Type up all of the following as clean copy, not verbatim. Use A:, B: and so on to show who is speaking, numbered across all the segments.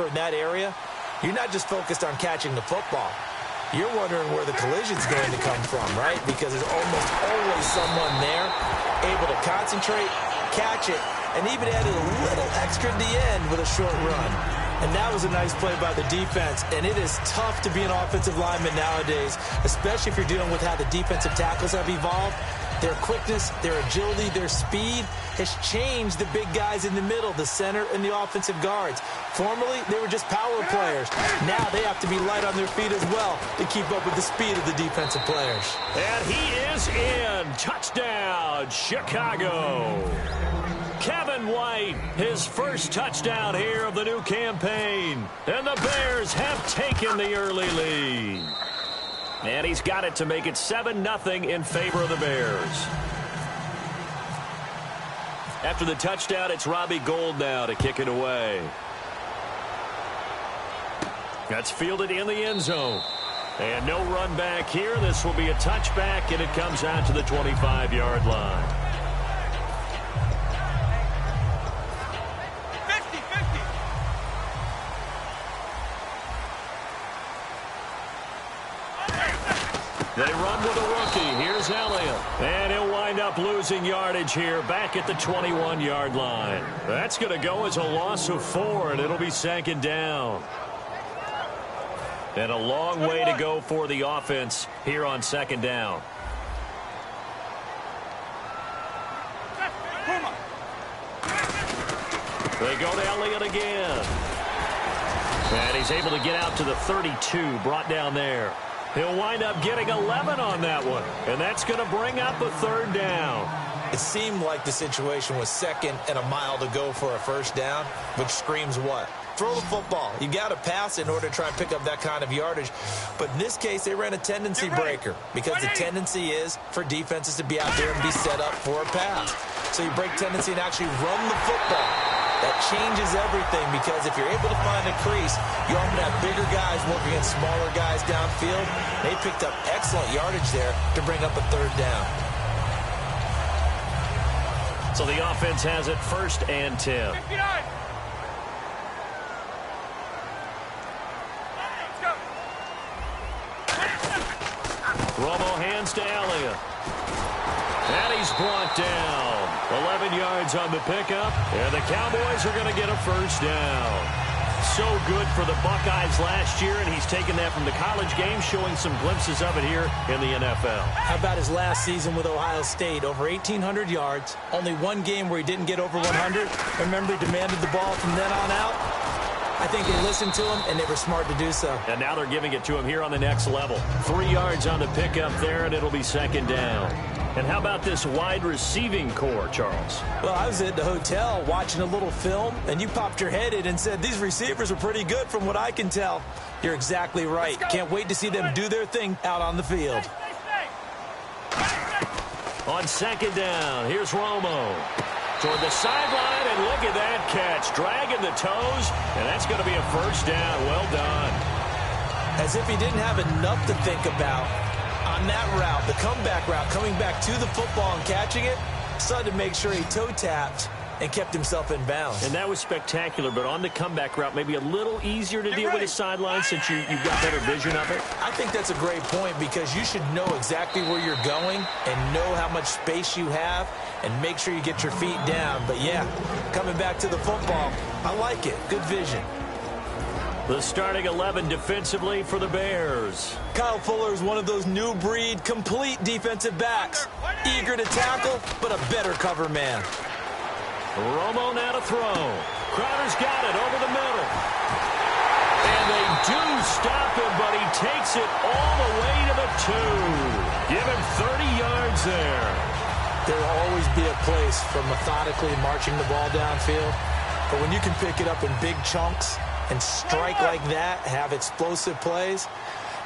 A: in that area, you're not just focused on catching the football. You're wondering where the collision's going to come from, right? Because there's almost always someone there able to concentrate, catch it, and even added a little extra at the end with a short run. And that was a nice play by the defense. And it is tough to be an offensive lineman nowadays, especially if you're dealing with how the defensive tackles have evolved. Their quickness, their agility, their speed has changed the big guys in the middle, the center, and the offensive guards. Formerly, they were just power players. Now they have to be light on their feet as well to keep up with the speed of the defensive players.
B: And he is in. Touchdown, Chicago. Kevin White, his first touchdown here of the new campaign. And the Bears have taken the early lead. And he's got it to make it 7-0 in favor of the Bears. After the touchdown, it's Robbie Gould now to kick it away. That's fielded in the end zone. And no run back here. This will be a touchback, and it comes out to the 25-yard line. They run with a rookie. Here's Elliott. And he'll wind up losing yardage here back at the 21-yard line. That's going to go as a loss of 4, and it'll be second down. And a long way to go for the offense here on second down. They go to Elliott again. And he's able to get out to the 32, brought down there. He'll wind up getting 11 on that one, and that's going to bring up a third down.
A: It seemed like the situation was second and a mile to go for a first down, which screams what? Throw the football. You got to pass in order to try and pick up that kind of yardage. But in this case, they ran a tendency breaker because the tendency is for defenses to be out there and be set up for a pass. So you break tendency and actually run the football. That changes everything because if you're able to find a crease, you often have bigger guys working against smaller guys downfield. They picked up excellent yardage there to bring up a third down.
B: So the offense has it 1st and 10.
C: 59.
B: Romo hands to Elliott. And he's brought down. 11 yards on the pickup. And the Cowboys are going to get a first down. So good for the Buckeyes last year, and he's taken that from the college game, showing some glimpses of it here in the NFL.
A: How about his last season with Ohio State? Over 1,800 yards. Only one game where he didn't get over 100. Remember, he demanded the ball from then on out. I think they listened to him, and they were smart to do so.
B: And now they're giving it to him here on the next level. 3 yards on the pickup there, and it'll be second down. And how about this wide receiving core, Charles?
A: Well, I was at the hotel watching a little film, and you popped your head in and said, these receivers are pretty good from what I can tell. You're exactly right. Can't wait to see them do their thing out on the field.
B: On second down, here's Romo. Toward the sideline, and look at that catch. Dragging the toes, and that's going to be a first down. Well done.
A: As if he didn't have enough to think about on that route, the comeback route, coming back to the football and catching it, decided to make sure he toe-tapped and kept himself in bounds.
B: And that was spectacular, but on the comeback route, maybe a little easier to deal with the sideline since you've got better vision of it.
A: I think that's a great point because you should know exactly where you're going and know how much space you have and make sure you get your feet down. But, yeah, coming back to the football, I like it. Good vision.
B: The starting 11 defensively for the Bears.
A: Kyle Fuller is one of those new breed, complete defensive backs. Eager to tackle, but a better cover man.
B: Romo now to throw. Crowder's got it over the middle. And they do stop him, but he takes it all the way to the 2. Give him 30 yards there.
A: There will always be a place for methodically marching the ball downfield. But when you can pick it up in big chunks and strike like that, have explosive plays,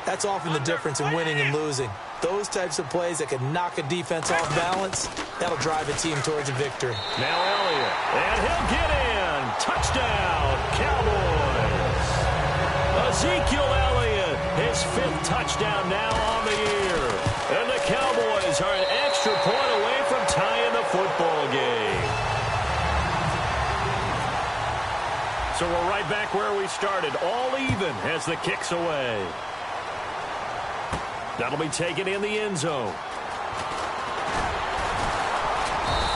A: that's often the difference in winning and losing. Those types of plays that can knock a defense off balance, that'll drive a team towards a victory.
B: Now Elliott, and he'll get in. Touchdown, Cowboys. Ezekiel Elliott, his 5th touchdown now on the year. And the Cowboys are an extra point away from tying the football game. So we're right back where we started, all even as the kick's away. That'll be taken in the end zone.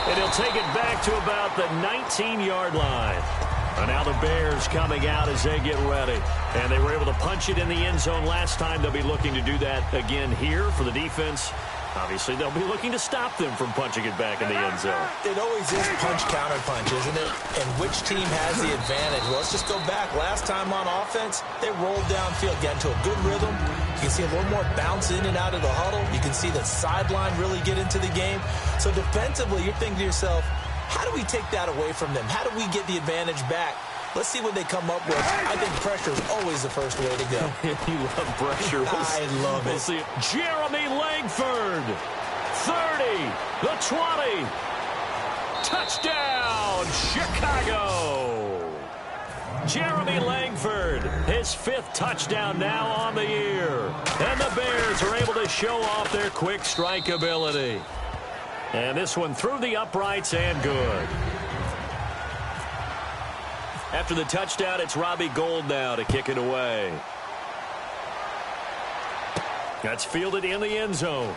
B: And he'll take it back to about the 19-yard line. And now the Bears coming out as they get ready. And they were able to punch it in the end zone last time. They'll be looking to do that again here for the defense. Obviously, they'll be looking to stop them from punching it back in the end zone.
A: It always is punch-counter-punch, isn't it? And which team has the advantage? Well, let's just go back. Last time on offense, they rolled downfield, got into a good rhythm. You can see a little more bounce in and out of the huddle. You can see the sideline really get into the game. So defensively, you're thinking to yourself, how do we take that away from them? How do we get the advantage back? Let's see what they come up with. I think pressure is always the first way to go.
B: You love pressure.
A: I love it.
B: We'll see it. Jeremy Langford, 30, the 20. Touchdown, Chicago. Jeremy Langford, his 5th touchdown now on the year. And the Bears are able to show off their quick strike ability. And this one through the uprights and good. After the touchdown, it's Robbie Gould now to kick it away. That's fielded in the end zone.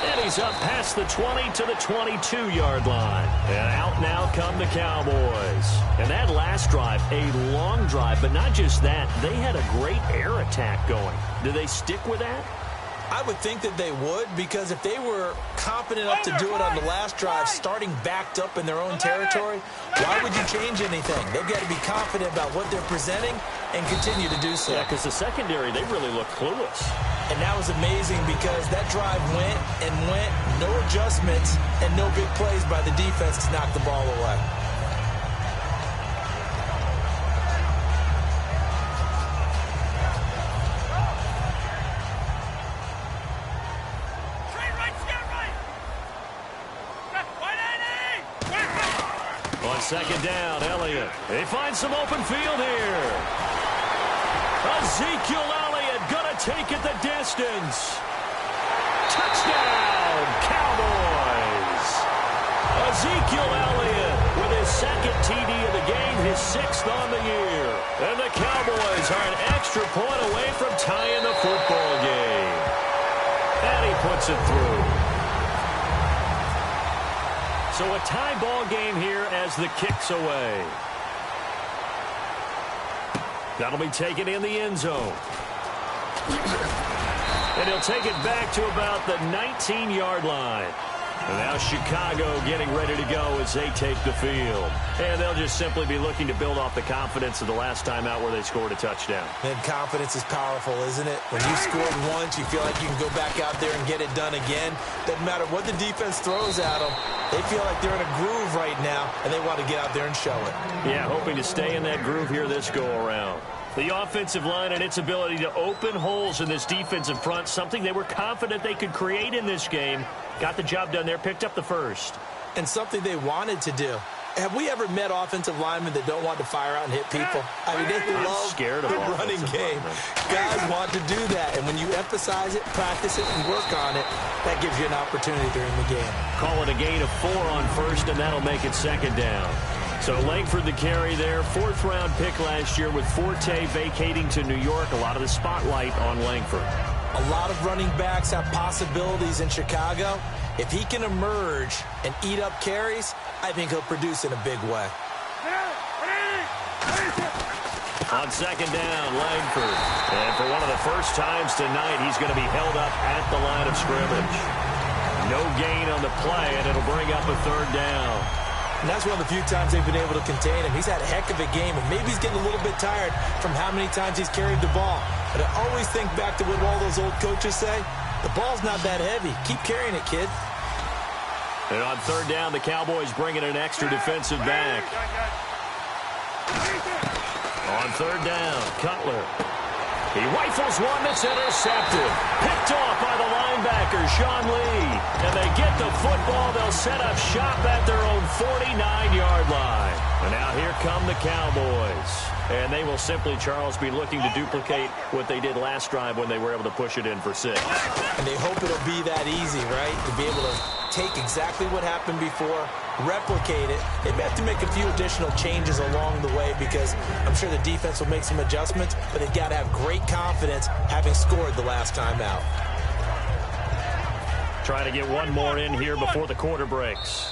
B: And he's up past the 20 to the 22-yard line. And out now come the Cowboys. And that last drive, a long drive, but not just that. They had a great air attack going. Do they stick with that?
A: I would think that they would, because if they were confident enough to do it on the last drive, starting backed up in their own territory, why would you change anything? They've got to be confident about what they're presenting and continue to do so.
B: Yeah, because the secondary, they really look clueless.
A: And that was amazing because that drive went and went, no adjustments, and no big plays by the defense to knock the ball away.
B: Second down, Elliott. He finds some open field here. Ezekiel Elliott gonna take it the distance. Touchdown, Cowboys. Ezekiel Elliott with his 2nd TD of the game, his 6th on the year. And the Cowboys are an extra point away from tying the football game. And he puts it through. So a tie ball game here as the kick's away. That'll be taken in the end zone. And he'll take it back to about the 19-yard line. And now Chicago getting ready to go as they take the field. And they'll just simply be looking to build off the confidence of the last time out where they scored a touchdown.
A: And confidence is powerful, isn't it? When you scored once, you feel like you can go back out there and get it done again. Doesn't matter what the defense throws at them. They feel like they're in a groove right now, and they want to get out there and show it.
B: Yeah, hoping to stay in that groove here this go-around. The offensive line and its ability to open holes in this defensive front, something they were confident they could create in this game. Got the job done there, picked up the first.
A: And something they wanted to do. Have we ever met offensive linemen that don't want to fire out and hit people? I mean, they love the running game. Guys want to do that, and when you emphasize it, practice it, and work on it, that gives you an opportunity during the game.
B: Call it a gain of 4 on first, and that'll make it 2nd down. So Langford the carry there, 4th-round pick last year with Forte vacating to New York. A lot of the spotlight on Langford.
A: A lot of running backs have possibilities in Chicago. If he can emerge and eat up carries, I think he'll produce in a big way.
B: On 2nd down, Langford. And for one of the first times tonight, he's going to be held up at the line of scrimmage. No gain on the play, and it'll bring up a 3rd down.
A: And that's one of the few times they've been able to contain him. He's had a heck of a game, and maybe he's getting a little bit tired from how many times he's carried the ball. But I always think back to what all those old coaches say. The ball's not that heavy. Keep carrying it, kid.
B: And on 3rd down, the Cowboys bringing an extra defensive back. On 3rd down, Cutler. He rifles one that's intercepted. Picked off by the linebacker, Sean Lee. And they get the football. They'll set up shop at their own 49-yard line. And now here come the Cowboys. And they will simply, Charles, be looking to duplicate what they did last drive when they were able to push it in for 6.
A: And they hope it'll be that easy, right? To be able to take exactly what happened before, replicate it. They may have to make a few additional changes along the way because I'm sure the defense will make some adjustments, but they've got to have great confidence having scored the last time out.
B: Trying to get one more in here before the quarter breaks.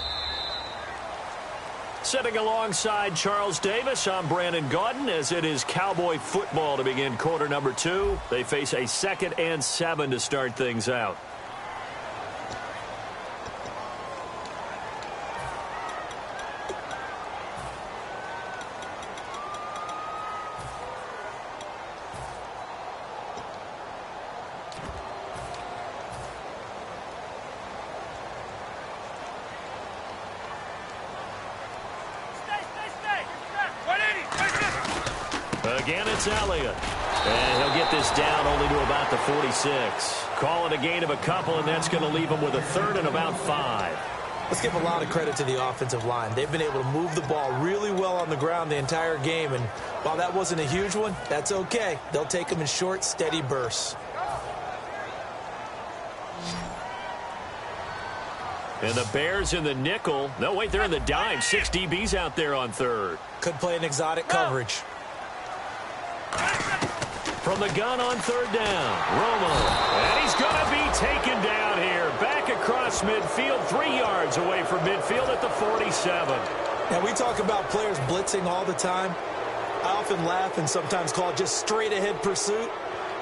B: Sitting alongside Charles Davis, I'm Brandon Gaudin as it is Cowboy football to begin quarter number 2. They face a 2nd and 7 to start things out. Again, it's Elliott. And he'll get this down only to about the 46. Call it a gain of a couple, and that's going to leave him with a 3rd and about 5.
A: Let's give a lot of credit to the offensive line. They've been able to move the ball really well on the ground the entire game, and while that wasn't a huge one, that's okay. They'll take them in short, steady bursts.
B: And the Bears in the nickel. No, wait, they're in the dime. 6 DBs out there on 3rd.
A: Could play an exotic coverage.
B: From the gun on 3rd down, Romo. And he's going to be taken down here. Back across midfield, 3 yards away from midfield at the 47.
A: Now, we talk about players blitzing all the time. I often laugh and sometimes call it just straight-ahead pursuit.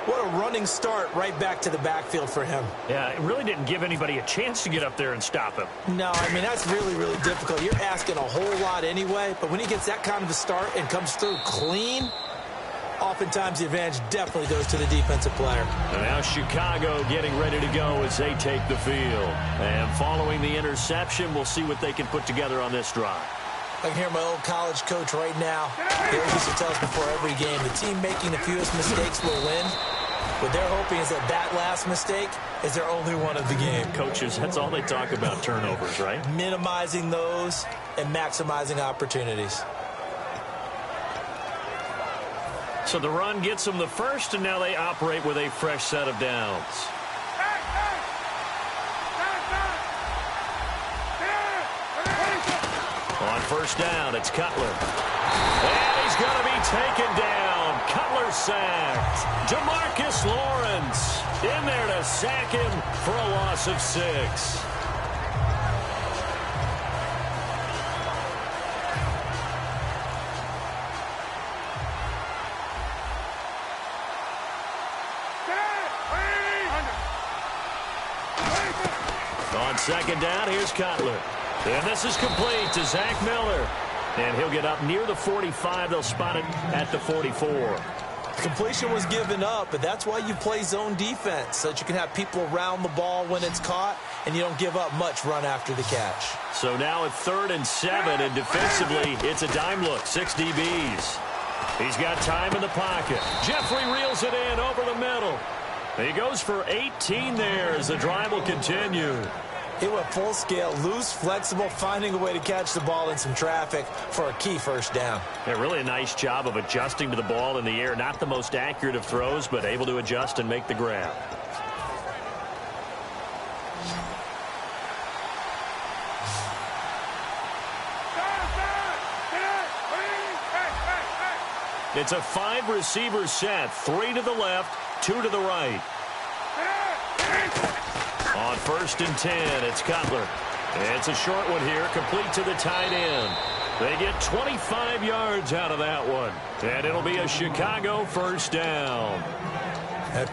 A: What a running start right back to the backfield for him.
B: Yeah, it really didn't give anybody a chance to get up there and stop him.
A: No, I mean, that's really, really difficult. You're asking a whole lot anyway, but when he gets that kind of a start and comes through clean, oftentimes the advantage definitely goes to the defensive player.
B: And now Chicago getting ready to go as they take the field. And following the interception, we'll see what they can put together on this drive.
A: I can hear my old college coach right now. He always used to tell us before every game, the team making the fewest mistakes will win. What they're hoping is that last mistake is their only one of the game.
B: Coaches, that's all they talk about, turnovers, right?
A: Minimizing those and maximizing opportunities.
B: So the run gets them the first, and now they operate with a fresh set of downs. On 1st down, it's Cutler. And he's going to be taken down. Cutler sacked. DeMarcus Lawrence in there to sack him for a loss of 6. On 2nd down, here's Cutler. And this is complete to Zach Miller. And he'll get up near the 45. They'll spot it at the 44.
A: The completion was given up, but that's why you play zone defense, so that you can have people around the ball when it's caught, and you don't give up much run after the catch.
B: So now at 3rd and 7, and defensively, it's a dime look, 6 DBs. He's got time in the pocket. Jeffrey reels it in over the middle. He goes for 18 there as the drive will continue.
A: He went full scale, loose, flexible, finding a way to catch the ball in some traffic for a key 1st down.
B: Yeah, really a nice job of adjusting to the ball in the air. Not the most accurate of throws, but able to adjust and make the grab. It's a 5-receiver set, 3 to the left, 2 to the right. On 1st and 10, it's Cutler. It's a short one here, complete to the tight end. They get 25 yards out of that one. And it'll be a Chicago 1st down.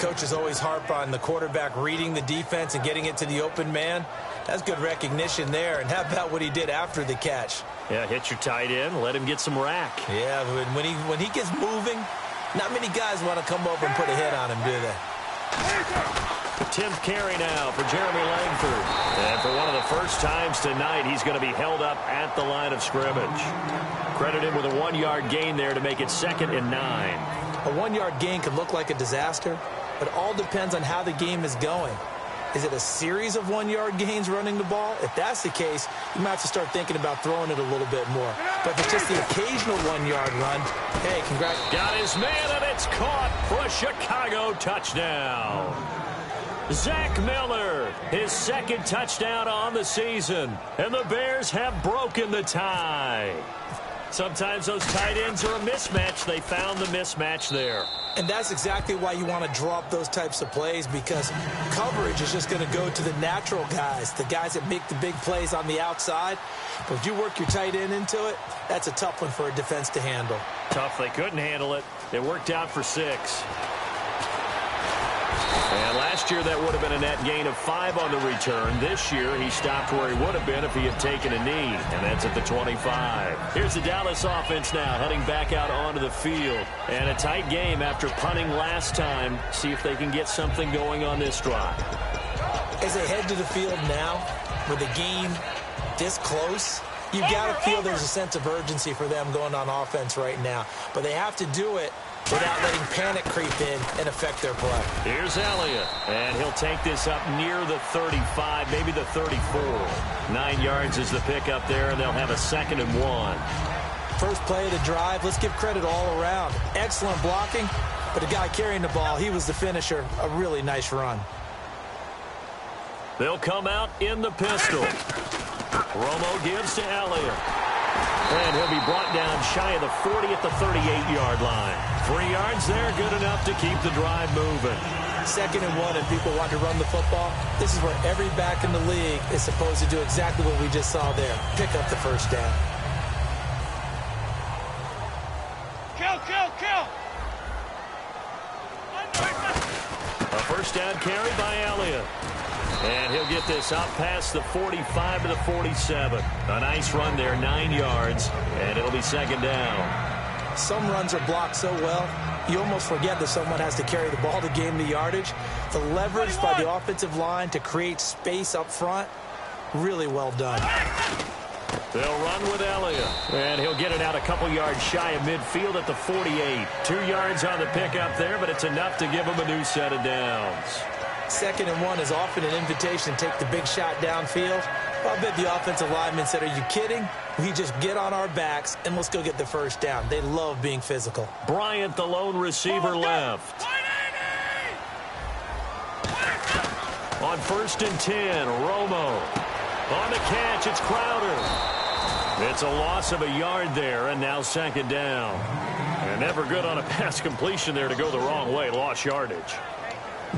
A: Coaches always harp on the quarterback reading the defense and getting it to the open man. That's good recognition there. And how about what he did after the catch?
B: Yeah, hit your tight end, let him get some rack.
A: Yeah, when he gets moving, not many guys want to come over and put a hit on him, do they?
B: 10th carry now for Jeremy Langford. And for one of the first times tonight, he's going to be held up at the line of scrimmage. Credit him with a 1-yard gain there to make it 2nd and 9.
A: A 1-yard gain could look like a disaster, but it all depends on how the game is going. Is it a series of 1-yard gains running the ball? If that's the case, you might have to start thinking about throwing it a little bit more. But if it's just the occasional 1-yard run, hey, congrats.
B: Got his man, and it's caught for a Chicago touchdown. Zach Miller, his second touchdown on the season. And the Bears have broken the tie. Sometimes those tight ends are a mismatch. They found the mismatch there.
A: And that's exactly why you want to draw up those types of plays, because coverage is just going to go to the natural guys, the guys that make the big plays on the outside. But if you work your tight end into it, that's a tough one for a defense to handle.
B: Tough. They couldn't handle it. It worked out for 6. And last year, that would have been a net gain of 5 on the return. This year, he stopped where he would have been if he had taken a knee, and that's at the 25. Here's the Dallas offense now, heading back out onto the field. And a tight game after punting last time. See if they can get something going on this drive.
A: As they head to the field now, with the game this close, you've got to feel there's a sense of urgency for them going on offense right now. But they have to do it without letting panic creep in and affect their play.
B: Here's Elliott, and he'll take this up near the 35, maybe the 34. 9 yards is the pickup there, and they'll have a 2nd and 1.
A: First play of the drive, let's give credit all around. Excellent blocking, but the guy carrying the ball, he was the finisher. A really nice run.
B: They'll come out in the pistol. Romo gives to Elliott. And he'll be brought down shy of the 40 at the 38-yard line. 3 yards there, good enough to keep the drive moving.
A: 2nd and 1, and people want to run the football. This is where every back in the league is supposed to do exactly what we just saw there. Pick up the first down.
C: Kill!
B: A first down carry by Elliott. And he'll get this up past the 45 to the 47. A nice run there, 9 yards, and it'll be 2nd down.
A: Some runs are blocked so well, you almost forget that someone has to carry the ball to gain the yardage. The leverage by the offensive line to create space up front, really well done.
B: They'll run with Elliott, and he'll get it out a couple yards shy of midfield at the 48. 2 yards on the pickup there, but it's enough to give him a new set of downs.
A: 2nd and 1 is often an invitation to take the big shot downfield. I bet the offensive lineman said, are you kidding? We just get on our backs and let's go get the first down. They love being physical.
B: Bryant, the lone receiver, left. On 1st and 10, Romo. On the catch, it's Crowder. It's a loss of a yard there, and now 2nd down. And never good on a pass completion there to go the wrong way. Lost yardage.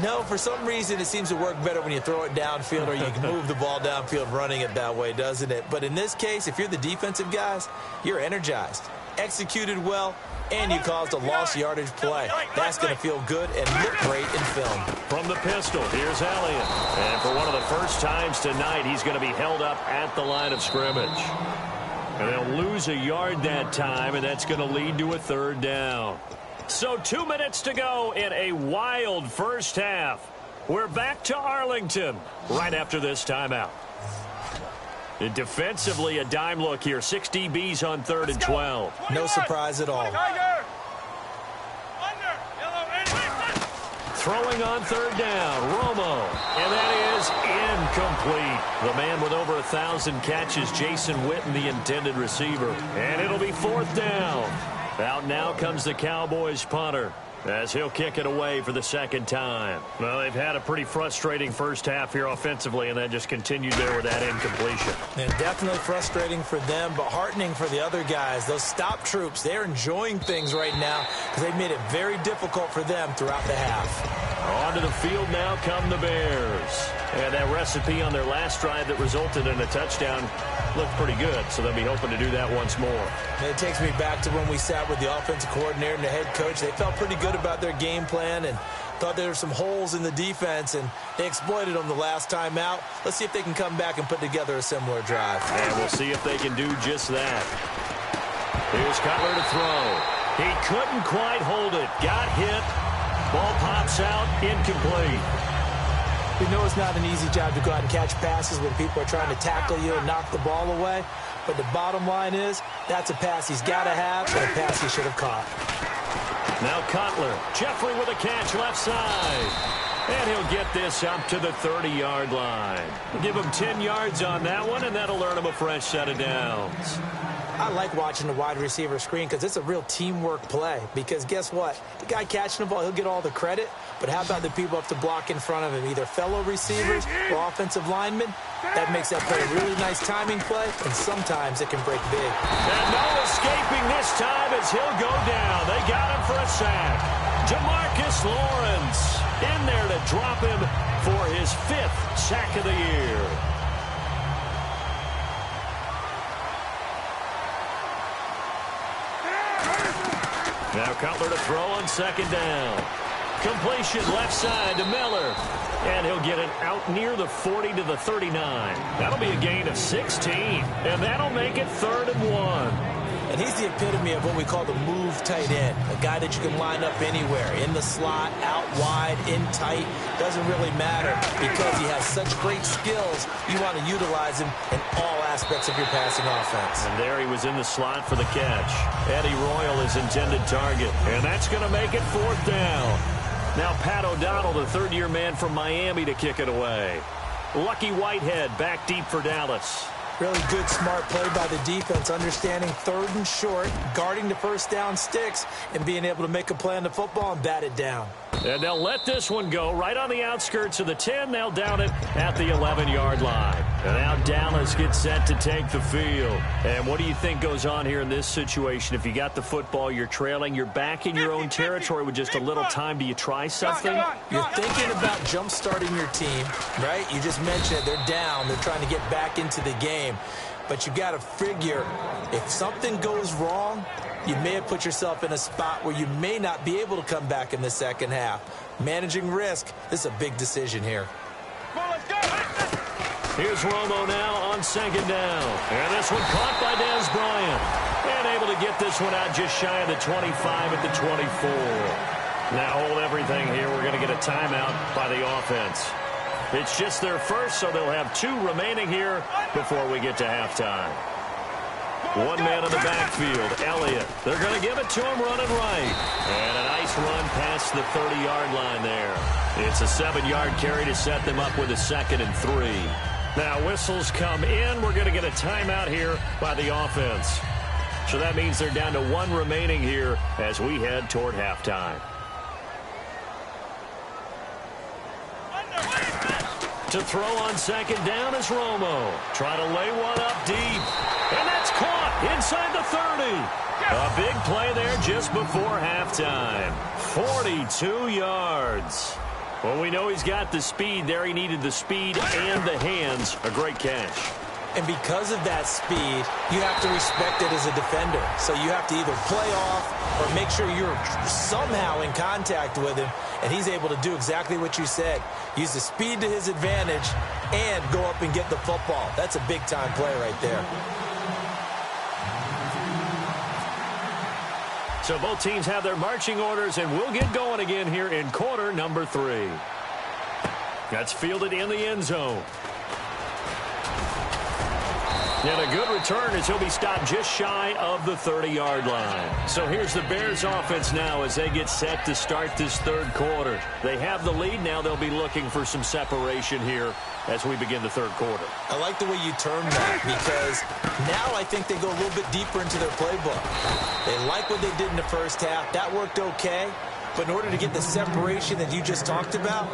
A: No, for some reason it seems to work better when you throw it downfield or you can move the ball downfield running it that way, doesn't it? But in this case, if you're the defensive guys, you're energized, executed well, and you caused a lost yardage play. That's going to feel good and look great in film.
B: From the pistol, here's Elliott. And for one of the first times tonight, he's going to be held up at the line of scrimmage. And they'll lose a yard that time, and that's going to lead to a 3rd down. So 2 minutes to go in a wild first half. We're back to Arlington right after this timeout. And defensively, a dime look here. 6 DBs on 3rd and 12.
A: No surprise at all.
B: Throwing on 3rd down, Romo. And that is incomplete. The man with over 1,000 catches, Jason Witten, the intended receiver. And it'll be 4th down. Out now comes the Cowboys punter as he'll kick it away for the 2nd time. Well, they've had a pretty frustrating first half here offensively, and that just continued there with that incompletion.
A: And definitely frustrating for them, but heartening for the other guys. Those stop troops, they're enjoying things right now because they've made it very difficult for them throughout the half.
B: Onto the field now come the Bears. And that recipe on their last drive that resulted in a touchdown looked pretty good, so they'll be hoping to do that once more.
A: And it takes me back to when we sat with the offensive coordinator and the head coach. They felt pretty good about their game plan and thought there were some holes in the defense, and they exploited them the last time out. Let's see if they can come back and put together a similar drive.
B: And we'll see if they can do just that. Here's Cutler to throw. He couldn't quite hold it. Got hit. Ball pops out. Incomplete.
A: We know it's not an easy job to go out and catch passes when people are trying to tackle you and knock the ball away. But the bottom line is, that's a pass he's got to have and a pass he should have caught.
B: Now Cutler. Jeffrey with a catch left side. And he'll get this up to the 30-yard line. We'll give him 10 yards on that one, and that'll earn him a fresh set of downs.
A: I like watching the wide receiver screen because it's a real teamwork play. Because guess what? The guy catching the ball, he'll get all the credit. But how about the people up to block in front of him, either fellow receivers or offensive linemen? That makes that play a really nice timing play, and sometimes it can break big.
B: And no escaping this time as he'll go down. They got him for a sack. Jamarcus Lawrence in there to drop him for his 5th sack of the year. Now Cutler to throw on 2nd down. Completion left side to Miller. And he'll get it out near the 40 to the 39. That'll be a gain of 16. And that'll make it 3rd and 1.
A: And he's the epitome of what we call the move tight end. A guy that you can line up anywhere. In the slot, out wide, in tight. Doesn't really matter because he has such great skills. You want to utilize him in all aspects of your passing offense.
B: And there he was in the slot for the catch. Eddie Royal is intended target. And that's going to make it 4th down. Now Pat O'Donnell, the 3rd-year man from Miami, to kick it away. Lucky Whitehead back deep for Dallas.
A: Really good, smart play by the defense, understanding 3rd and short, guarding the first down sticks, and being able to make a play on the football and bat it down.
B: And they'll let this one go right on the outskirts of the 10. They'll down it at the 11-yard line. And now Dallas gets set to take the field. And what do you think goes on here in this situation? If you got the football, you're trailing, you're back in your own territory with just a little time. Do you try something?
A: You're thinking about jump-starting your team, right? You just mentioned it. They're down. They're trying to get back into the game. But you got to figure if something goes wrong, you may have put yourself in a spot where you may not be able to come back in the second half. Managing risk, this is a big decision here.
B: Here's Romo now on 2nd down. And this one caught by Dez Bryant. And able to get this one out just shy of the 25 at the 24. Now hold everything here. We're going to get a timeout by the offense. It's just their first, so they'll have 2 remaining here before we get to halftime. One man in the backfield, Elliott. They're going to give it to him running right. And a nice run past the 30-yard line there. It's a 7-yard carry to set them up with a 2nd and 3. Now whistles come in. We're going to get a timeout here by the offense. So that means they're down to 1 remaining here as we head toward halftime. To throw on 2nd down is Romo. Try to lay one up deep. And that's caught inside the 30. A big play there just before halftime. 42 yards. Well, we know he's got the speed there. He needed the speed and the hands. A great catch.
A: And because of that speed, you have to respect it as a defender. So you have to either play off or make sure you're somehow in contact with him. And he's able to do exactly what you said. Use the speed to his advantage and go up and get the football. That's a big-time play right there.
B: So both teams have their marching orders, and we'll get going again here in quarter number 3. That's fielded in the end zone. And a good return as he'll be stopped just shy of the 30-yard line. So here's the Bears offense now as they get set to start this 3rd quarter. They have the lead. Now they'll be looking for some separation here as we begin the 3rd quarter.
A: I like the way you term that because now I think they go a little bit deeper into their playbook. They like what they did in the first half. That worked okay. But in order to get the separation that you just talked about,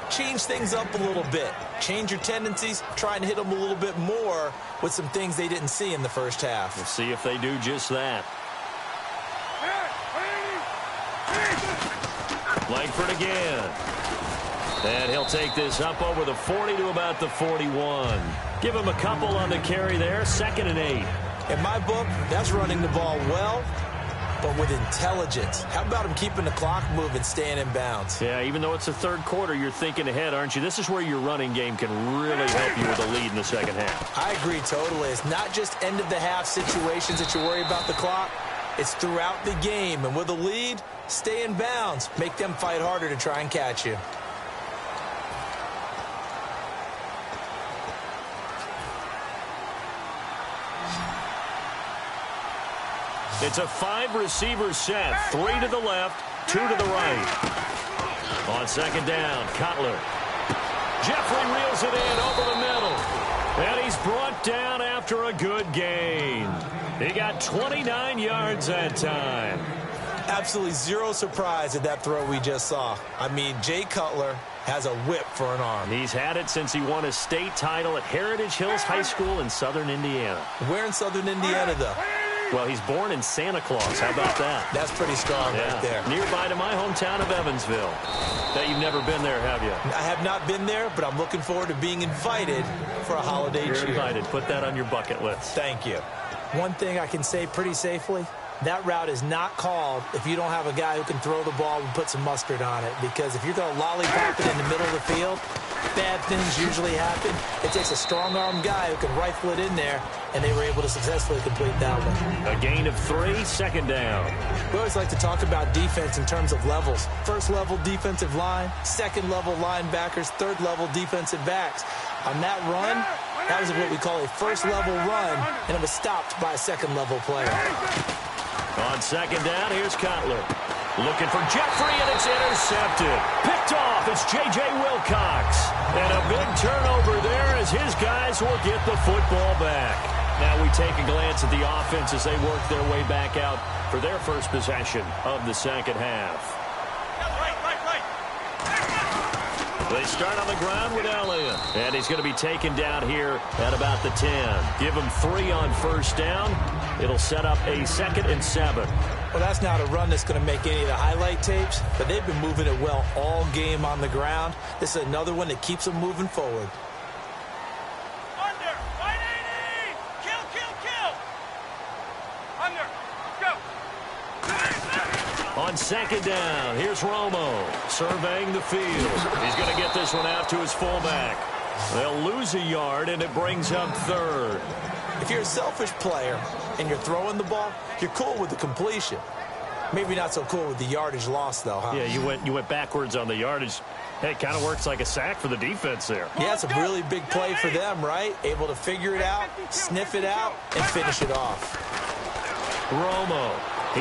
A: change things up a little bit. Change your tendencies, try and hit them a little bit more with some things they didn't see in the first half.
B: We'll see if they do just that. Langford again. And he'll take this up over the 40 to about the 41. Give him a couple on the carry there. 2nd and 8.
A: In my book, that's running the ball well, but with intelligence. How about him keeping the clock moving, staying in bounds?
B: Yeah, even though it's the 3rd quarter, you're thinking ahead, aren't you? This is where your running game can really help you with a lead in the second half.
A: I agree totally. It's not just end-of-the-half situations that you worry about the clock. It's throughout the game. And with a lead, stay in bounds. Make them fight harder to try and catch you.
B: It's a 5-receiver set. 3 to the left, 2 to the right. On 2nd down, Cutler. Jeffrey reels it in over the middle. And he's brought down after a good gain. He got 29 yards that time.
A: Absolutely zero surprise at that throw we just saw. I mean, Jay Cutler has a whip for an arm.
B: He's had it since he won a state title at Heritage Hills High School in Southern Indiana.
A: Where in Southern Indiana, though?
B: Well, he's born in Santa Claus. How about that?
A: That's pretty strong right there.
B: Nearby to my hometown of Evansville. Now, you've never been there, have you?
A: I have not been there, but I'm looking forward to being invited for a holiday cheer.
B: You're invited. Put that on your bucket list.
A: Thank you. One thing I can say pretty safely, that route is not called if you don't have a guy who can throw the ball and put some mustard on it. Because if you're going to lollipop it in the middle of the field, bad things usually happen. It takes a strong-arm guy who can rifle it in there, and they were able to successfully complete that one.
B: A gain of 3, second down.
A: We always like to talk about defense in terms of levels. First-level defensive line, second-level linebackers, third-level defensive backs. On that run, that was what we call a first-level run, and it was stopped by a second-level player.
B: On second down, here's Cutler. Looking for Jeffrey, and it's intercepted. Picked off, it's J.J. Wilcox. And a big turnover there as his guys will get the football back. Now we take a glance at the offense as they work their way back out for their first possession of the second half. They start on the ground with Elliott. And he's going to be taken down here at about the 10. Give him 3 on first down. It'll set up a 2nd and 7.
A: Well, that's not a run that's going to make any of the highlight tapes, but they've been moving it well all game on the ground. This is another one that keeps them moving forward.
C: Under, 180! Kill, kill, kill! Under, go!
B: On second down, here's Romo surveying the field. He's going to get this one out to his fullback. They'll lose a yard, and it brings up 3rd.
A: If you're a selfish player and you're throwing the ball, you're cool with the completion. Maybe not so cool with the yardage loss, though, huh?
B: Yeah, you went backwards on the yardage. Hey, it kind of works like a sack for the defense there.
A: Yeah, it's a really big play for them, right? Able to figure it out, sniff it out, and finish it off.
B: Romo,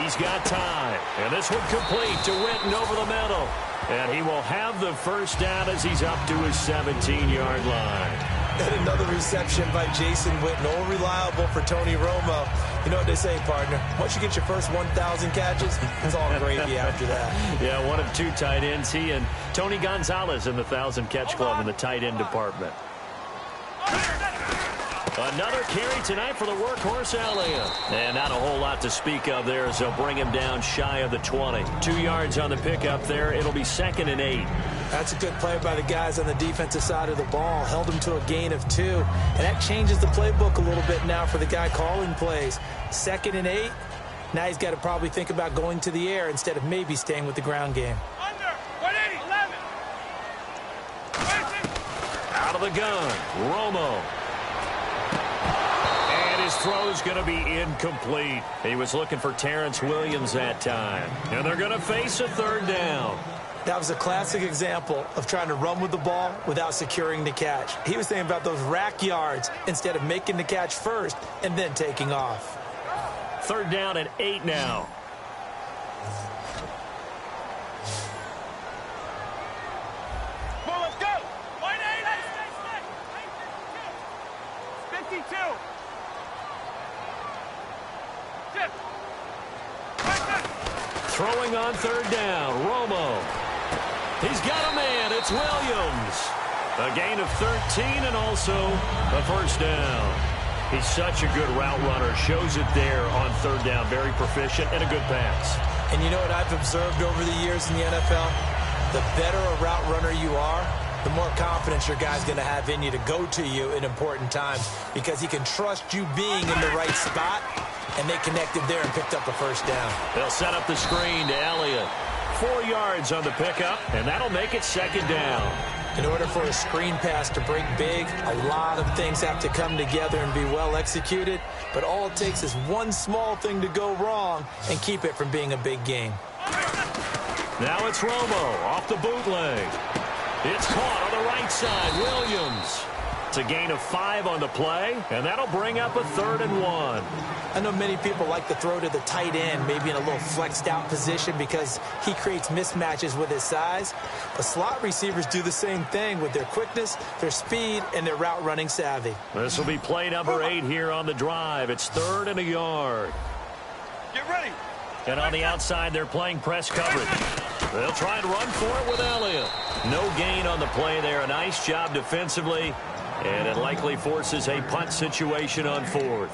B: he's got time. And this one complete to Witten over the middle. And he will have the first down as he's up to his 17-yard line.
A: And another reception by Jason Witten, all reliable for Tony Romo. You know what they say, partner. Once you get your first 1,000 catches, it's all gravy after that.
B: Yeah, one of 2 tight ends. He and Tony Gonzalez in the 1,000-catch club in the tight end department. Another carry tonight for the workhorse Elliott. And not a whole lot to speak of there as they'll bring him down shy of the 20. 2 yards on the pickup there. It'll be 2nd and 8.
A: That's a good play by the guys on the defensive side of the ball. Held him to a gain of 2. And that changes the playbook a little bit now for the guy calling plays. 2nd and 8. Now he's got to probably think about going to the air instead of maybe staying with the ground game.
C: Under, 180, 11.
B: Out of the gun, Romo. His throw's going to be incomplete. He was looking for Terrence Williams that time. And they're going to face a 3rd down.
A: That was a classic example of trying to run with the ball without securing the catch. He was thinking about those rack yards instead of making the catch first and then taking off.
B: 3rd down and 8 now.
C: Come on, let's go! 180! 52!
B: Throwing on 3rd down, Romo. He's got a man. It's Williams. A gain of 13 and also a first down. He's such a good route runner. Shows it there on 3rd down. Very proficient and a good pass.
A: And you know what I've observed over the years in the NFL? The better a route runner you are, the more confidence your guy's going to have in you to go to you in important times because he can trust you being in the right spot, and they connected there and picked up a first down.
B: They'll set up the screen to Elliott. 4 yards on the pickup, and that'll make it 2nd down.
A: In order for a screen pass to break big, a lot of things have to come together and be well executed, but all it takes is one small thing to go wrong and keep it from being a big game.
B: Now it's Romo off the bootleg. It's caught on the right side. Williams. It's a gain of 5 on the play, and that'll bring up a 3rd and 1.
A: I know many people like to throw to the tight end, maybe in a little flexed out position because he creates mismatches with his size. But slot receivers do the same thing with their quickness, their speed, and their route running savvy.
B: This will be play number 8 here on the drive. It's 3rd and a yard.
C: Get ready.
B: And on the outside, they're playing press coverage. They'll try and run for it with Elliott. No gain on the play there. A nice job defensively. And it likely forces a punt situation on 4th.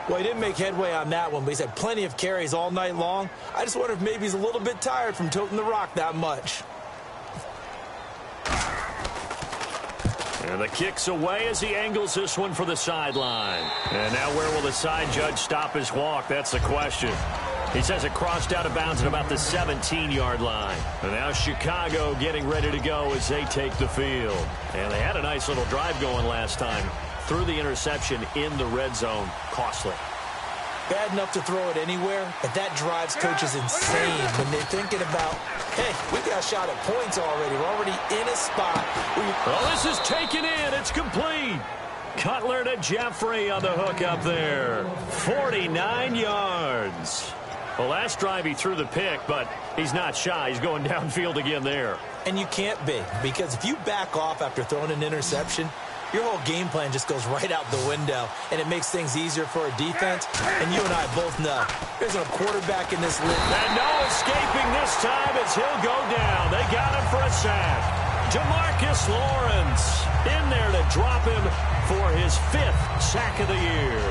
A: Well, he didn't make headway on that one, but he's had plenty of carries all night long. I just wonder if maybe he's a little bit tired from toting the rock that much.
B: And the kick's away as he angles this one for the sideline. And now where will the side judge stop his walk? That's the question. He says it crossed out of bounds at about the 17-yard line. And now Chicago getting ready to go as they take the field. And they had a nice little drive going last time. Threw the interception in the red zone. Costly.
A: Bad enough to throw it anywhere, but that drives coaches insane when they're thinking about, hey, we got a shot at points already. We're already in a spot.
B: Well, this is taken in. It's complete. Cutler to Jeffrey on the hook up there. 49 yards. Well, last drive he threw the pick, but he's not shy. He's going downfield again there.
A: And you can't be, because if you back off after throwing an interception, your whole game plan just goes right out the window, and it makes things easier for a defense. And you and I both know there's a quarterback in this league.
B: And no escaping this time as he'll go down. They got him for a sack. Demarcus Lawrence in there to drop him for his 5th sack of the year.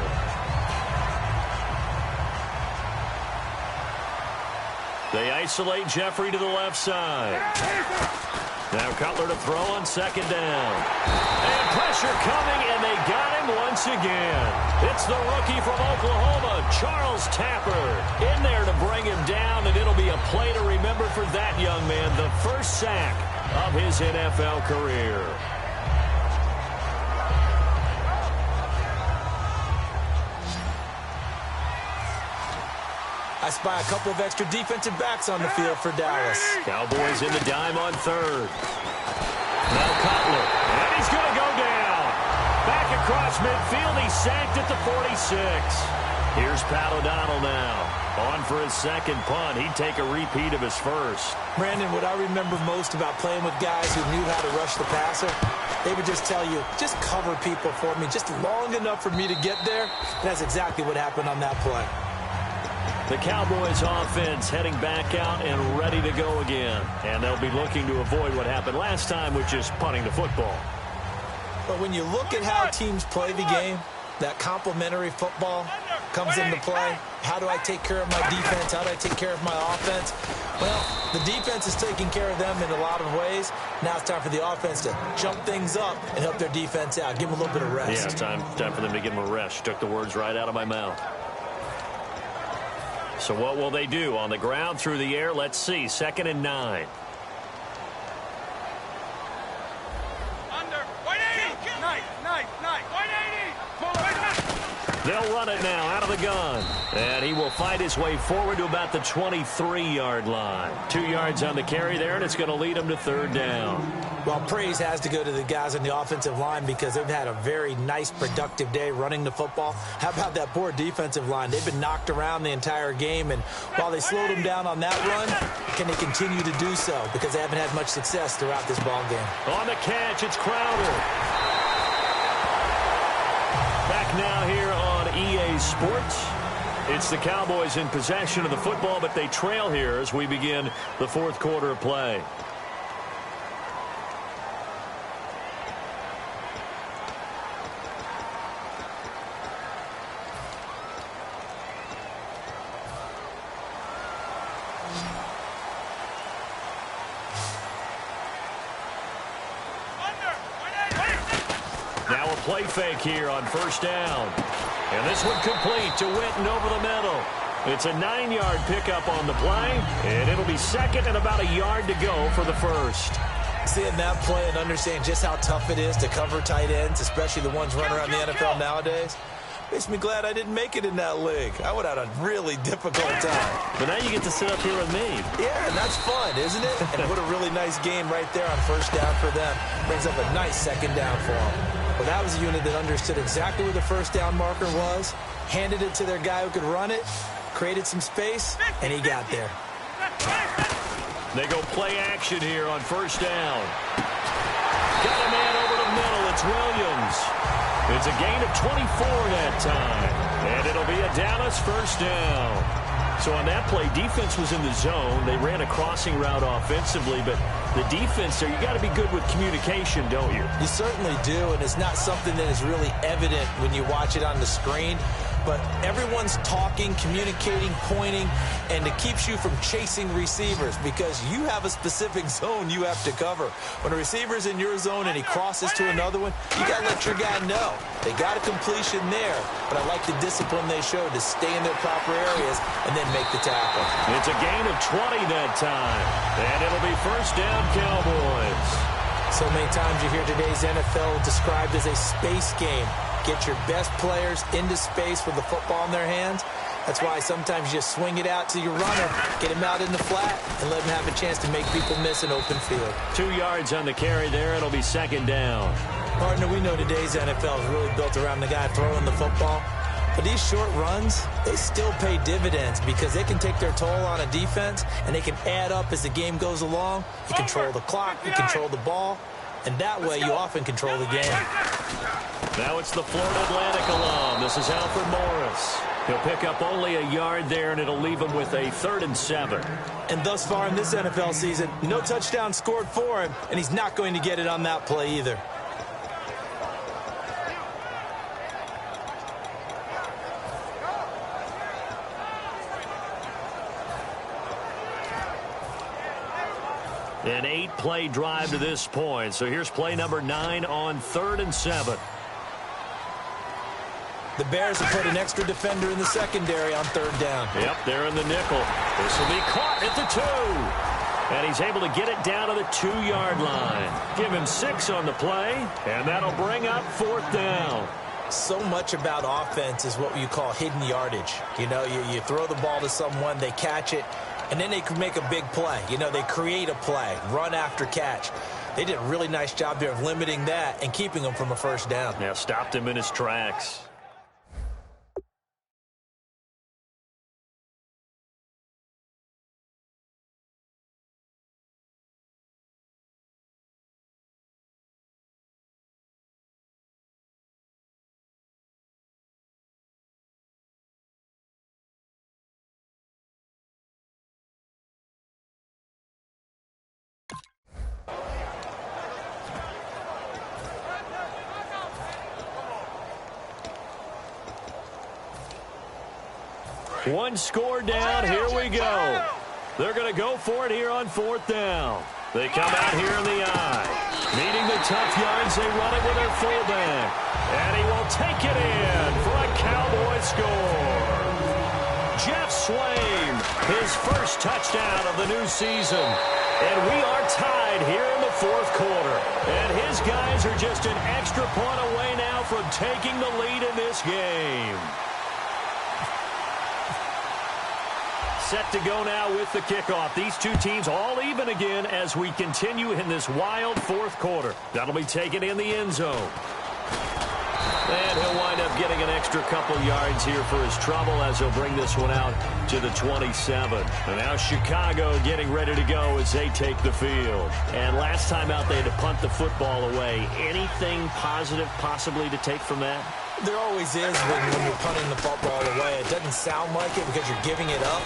B: They isolate Jeffrey to the left side. Now Cutler to throw on 2nd down. And pressure coming, and they got him once again. It's the rookie from Oklahoma, Charles Tapper, in there to bring him down, and it'll be a play to remember for that young man, the first sack of his NFL career.
A: I spy a couple of extra defensive backs on the field for Dallas.
B: Cowboys in the dime on 3rd. Now Cutler, and he's going to go down. Back across midfield, he's sacked at the 46. Here's Pat O'Donnell now. On for his 2nd punt. He'd take a repeat of his 1st.
A: Brandon, what I remember most about playing with guys who knew how to rush the passer, they would just tell you, just cover people for me, just long enough for me to get there. And that's exactly what happened on that play.
B: The Cowboys offense heading back out and ready to go again. And they'll be looking to avoid what happened last time, which is punting the football.
A: But when you look at how teams play the game, that complementary football comes into play. How do I take care of my defense? How do I take care of my offense? Well, the defense is taking care of them in a lot of ways. Now it's time for the offense to jump things up and help their defense out. Give them a little bit of rest.
B: Yeah, it's time for them to give them a rest. Took the words right out of my mouth. So what will they do? On the ground, through the air, let's see. 2nd and 9.
C: Under. 180. Nice. 180.
B: They'll run it now out of the gun. And he will fight his way forward to about the 23-yard line. 2 yards on the carry there, and it's going to lead him to 3rd down.
A: Well, praise has to go to the guys on the offensive line because they've had a very nice, productive day running the football. How about that poor defensive line? They've been knocked around the entire game, and while they slowed them down on that run, can they continue to do so? Because they haven't had much success throughout this ball game.
B: On the catch, it's Crowder. Back now here on EA Sports. It's the Cowboys in possession of the football, but they trail here as we begin the 4th quarter of play. Now a play fake here on 1st down. And this one complete to Witten over the middle. It's a 9-yard pickup on the play, and it'll be 2nd and about a yard to go for the 1st.
A: Seeing that play and understanding just how tough it is to cover tight ends, especially the ones running around the NFL nowadays. Makes me glad I didn't make it in that league. I would have had a really difficult time.
B: But now you get to sit up here with me.
A: Yeah, and that's fun, isn't it? And what a really nice game right there on first down for them. Brings up a nice second down for them. Well, that was a unit that understood exactly where the first down marker was, handed it to their guy who could run it, created some space, and he got there.
B: They go play action here on first down. Got a man over the middle. It's Williams. It's a gain of 24 that time. And it'll be a Dallas first down. So on that play, defense was in the zone. They ran a crossing route offensively, but the defense there, you got to be good with communication, don't you?
A: You certainly do, and it's not something that is really evident when you watch it on the screen. But everyone's talking, communicating, pointing, and it keeps you from chasing receivers because you have a specific zone you have to cover. When a receiver's in your zone and he crosses to another one, you got to let your guy know. They got a completion there, but I like the discipline they showed to stay in their proper areas and then make the tackle.
B: It's a gain of 20 that time, and it'll be first down Cowboys.
A: So many times you hear today's NFL described as a space game. Get your best players into space with the football in their hands. That's why sometimes you just swing it out to your runner, get him out in the flat, and let him have a chance to make people miss an open field.
B: 2 yards on the carry there. It'll be second down.
A: Partner, we know today's NFL is really built around the guy throwing the football. But these short runs, they still pay dividends because they can take their toll on a defense, and they can add up as the game goes along. You control the clock, you control the ball, and that way you often control the game.
B: Now it's the Florida Atlantic alum. This is Alfred Morris. He'll pick up only a yard there, and it'll leave him with a 3rd and 7.
A: And thus far in this NFL season, no touchdown scored for him, and he's not going to get it on that play either.
B: An 8-play drive to this point. So here's play number 9 on 3rd and 7.
A: The Bears have put an extra defender in the secondary on 3rd down.
B: Yep, they're in the nickel. This will be caught at the 2. And he's able to get it down to the 2-yard line. Give him 6 on the play, and that'll bring up 4th down.
A: So much about offense is what you call hidden yardage. You know, you throw the ball to someone, they catch it, and then they can make a big play. You know, they create a play, run after catch. They did a really nice job there of limiting that and keeping him from a first down.
B: Now stopped him in his tracks. One score down. Here we go. They're going to go for it here on 4th down. They come out here in the eye. Meeting the tough yards, they run it with their fullback. And he will take it in for a Cowboy score. Jeff Swain, his first touchdown of the new season. And we are tied here in the 4th quarter. And his guys are just an extra point away now from taking the lead in this game. Set to go now with the kickoff. These two teams all even again as we continue in this wild 4th quarter. That'll be taken in the end zone. And he'll wind up getting an extra couple yards here for his trouble as he'll bring this one out to the 27. And now Chicago getting ready to go as they take the field. And last time out they had to punt the football away. Anything positive possibly to take from that?
A: There always is when you're punting the football away. It doesn't sound like it because you're giving it up,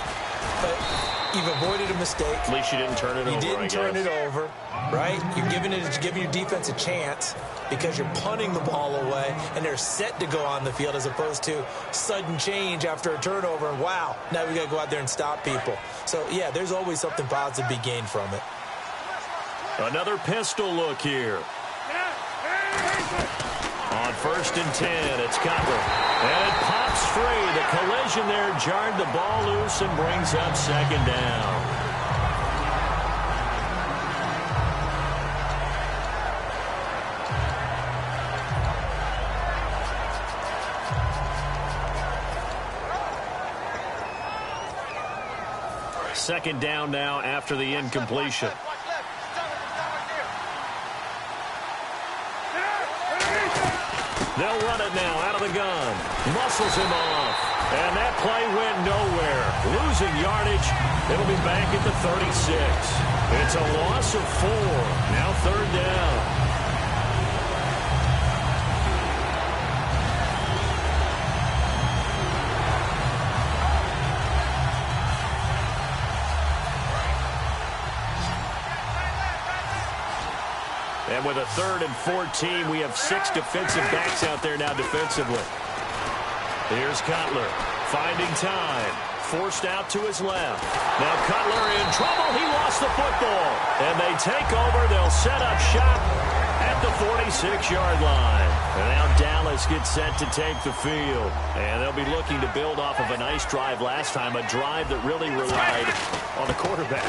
A: but you've avoided a mistake.
B: At least you didn't turn it over.
A: You didn't turn it over, right? You're giving your defense a chance because you're punting the ball away, and they're set to go on the field as opposed to sudden change after a turnover, and wow, now we got to go out there and stop people. So, yeah, there's always something positive to be gained from it.
B: Another pistol look here. On 1st and 10, it's Cutler. And it pops free. The collision there jarred the ball loose and brings up 2nd down. Second down now after the incompletion. They'll run it now out of the gun. Muscles him off. And that play went nowhere. Losing yardage. It'll be back at the 36. It's a loss of 4. Now third down. And with a 3rd and 14, we have 6 defensive backs out there now defensively. Here's Cutler finding time. Forced out to his left. Now Cutler in trouble. He lost the football. And they take over. They'll set up shop at the 46-yard line. And now Dallas gets set to take the field. And they'll be looking to build off of a nice drive last time, a drive that really relied on the quarterback.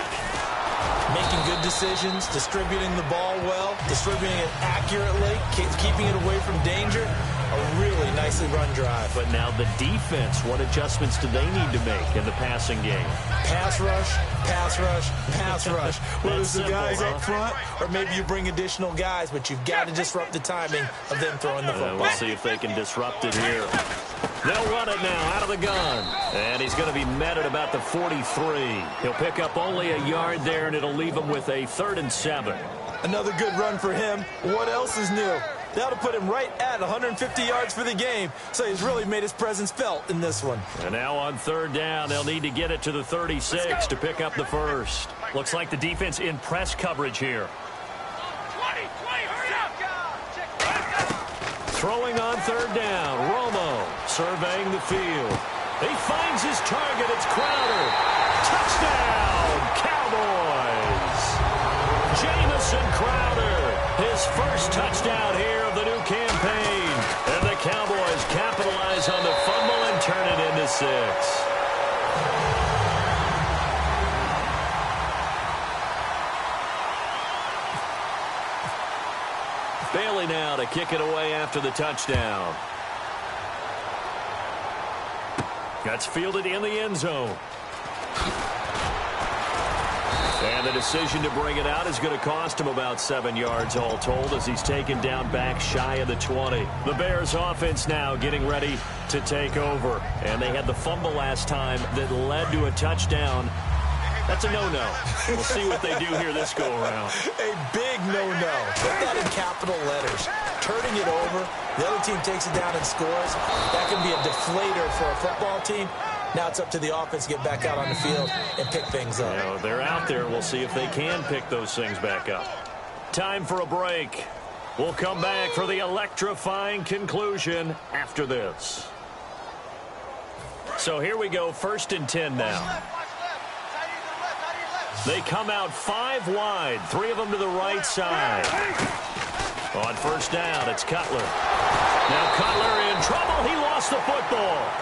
A: Making good decisions, distributing the ball well, distributing it accurately, keeping it away from danger. A really nicely run drive.
B: But now the defense, what adjustments do they need to make in the passing game?
A: Pass rush, pass rush, pass rush. Whether it's the guys up front or maybe you bring additional guys, but you've got to disrupt the timing of them throwing the football.
B: We'll see if they can disrupt it here. They'll run it now out of the gun. And he's going to be met at about the 43. He'll pick up only a yard there, and it'll leave him with a 3rd and 7.
A: Another good run for him. What else is new? That'll put him right at 150 yards for the game. So he's really made his presence felt in this one.
B: And now on 3rd down, they'll need to get it to the 36 to pick up the first. Looks like the defense in press coverage here.
C: 20, hurry up!
B: Throwing on 3rd down, Romo surveying the field. He finds his target. It's Crowder. Touchdown, Cowboys! Jamison Crowder, his first touchdown here of the new campaign. And the Cowboys capitalize on the fumble and turn it into 6. Bailey now to kick it away after the touchdown. That's fielded in the end zone. And the decision to bring it out is going to cost him about 7 yards all told as he's taken down back shy of the 20. The Bears offense now getting ready to take over. And they had the fumble last time that led to a touchdown. That's a no-no. We'll see what they do here this go-around.
A: A big no-no. Put that in capital letters. Turning it over, the other team takes it down and scores. That can be a deflator for a football team. Now it's up to the offense to get back out on the field and pick things up.
B: You know, they're out there. We'll see if they can pick those things back up. Time for a break. We'll come back for the electrifying conclusion after this. So here we go, 1st and 10 now. They come out 5 wide, 3 of them to the right side. On 1st down, it's Cutler. Now Cutler in trouble. He lost the football.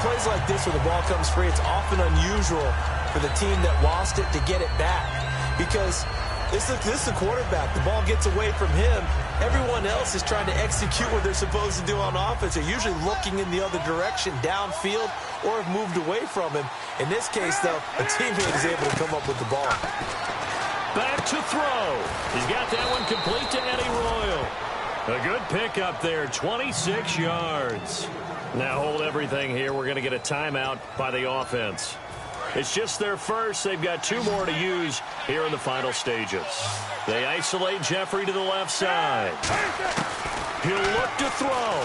A: Plays like this where the ball comes free, it's often unusual for the team that lost it to get it back. Because this is the quarterback. The ball gets away from him. Everyone else is trying to execute what they're supposed to do on offense. They're usually looking in the other direction, downfield, or have moved away from him. In this case, though, a teammate is able to come up with the ball.
B: Back to throw. He's got that one complete to Eddie Royal. A good pickup there, 26 yards. Now hold everything here. We're going to get a timeout by the offense. It's just their first. They've got 2 more to use here in the final stages. They isolate Jeffrey to the left side. He'll look to throw.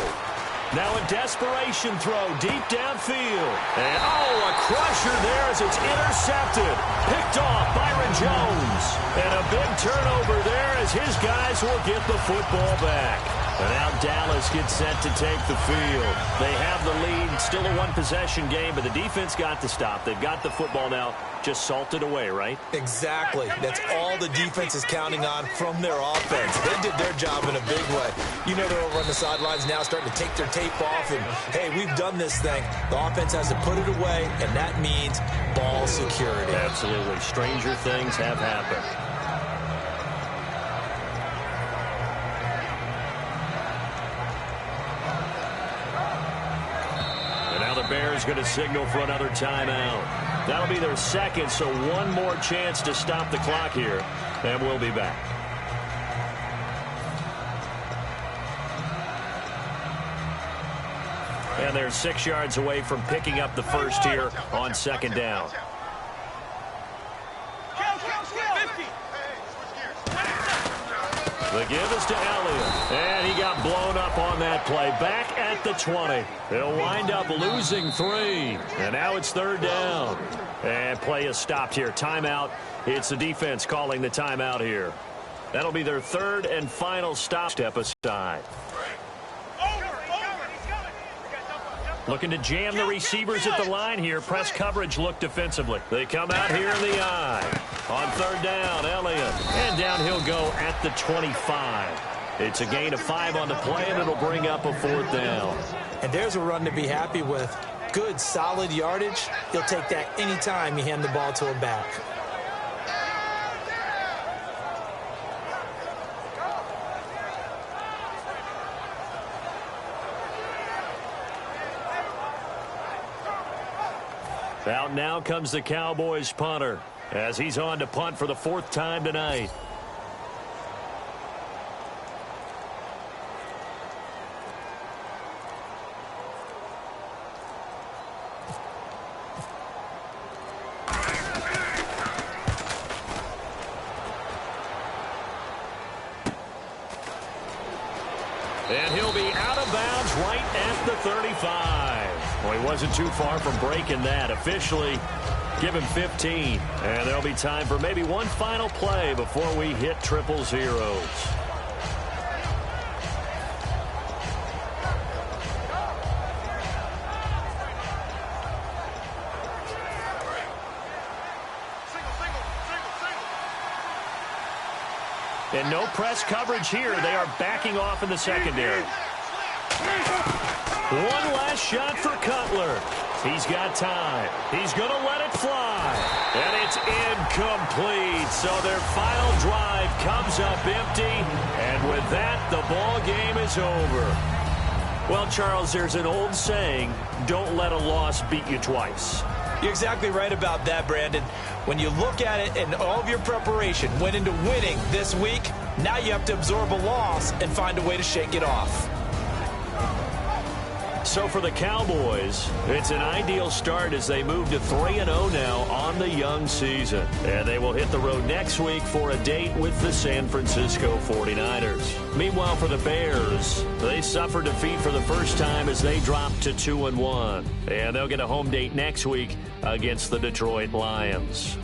B: Now a desperation throw deep downfield. And, a crusher there as it's intercepted. Picked off Byron Jones. And a big turnover there as his guys will get the football back. And now Dallas gets set to take the field. They have the lead. Still a 1-possession game, but the defense got to stop. They've got the football now just salted away, right?
A: Exactly. That's all the defense is counting on from their offense. They did their job in a big way. You know they're over on the sidelines now starting to take their tape off and, hey, we've done this thing. The offense has to put it away, and that means ball security.
B: Absolutely. Stranger things have happened. And now the Bears going to signal for another timeout. That'll be their second, so one more chance to stop the clock here, and we'll be back. And they're 6 yards away from picking up the first here on second down. The give is to Elliott, and he got blown up on that play. Back at the 20. He'll wind up losing 3, and now it's third down. And play is stopped here. Timeout. It's the defense calling the timeout here. That'll be their third and final stop. Step aside. Looking to jam the receivers at the line here. Press coverage look defensively. They come out here in the eye. On third down, Elliott. And down he'll go at the 25. It's a gain of 5 on the play, and it'll bring up a fourth down.
A: And there's a run to be happy with. Good, solid yardage. He'll take that anytime you hand the ball to a back.
B: Out now comes the Cowboys punter as he's on to punt for the 4th time tonight. And he'll be out of bounds right at the 35. Well, he wasn't too far from breaking that. Officially, give him 15. And there'll be time for maybe one final play before we hit triple zeros. And no press coverage here. They are backing off in the secondary. One last shot for Cutler. He's got time. He's going to let it fly. And it's incomplete. So their final drive comes up empty. And with that, the ball game is over. Well, Charles, there's an old saying, don't let a loss beat you twice.
A: You're exactly right about that, Brandon. When you look at it and all of your preparation went into winning this week, now you have to absorb a loss and find a way to shake it off.
B: So for the Cowboys, it's an ideal start as they move to 3-0 now on the young season. And they will hit the road next week for a date with the San Francisco 49ers. Meanwhile, for the Bears, they suffered defeat for the first time as they dropped to 2-1. And they'll get a home date next week against the Detroit Lions.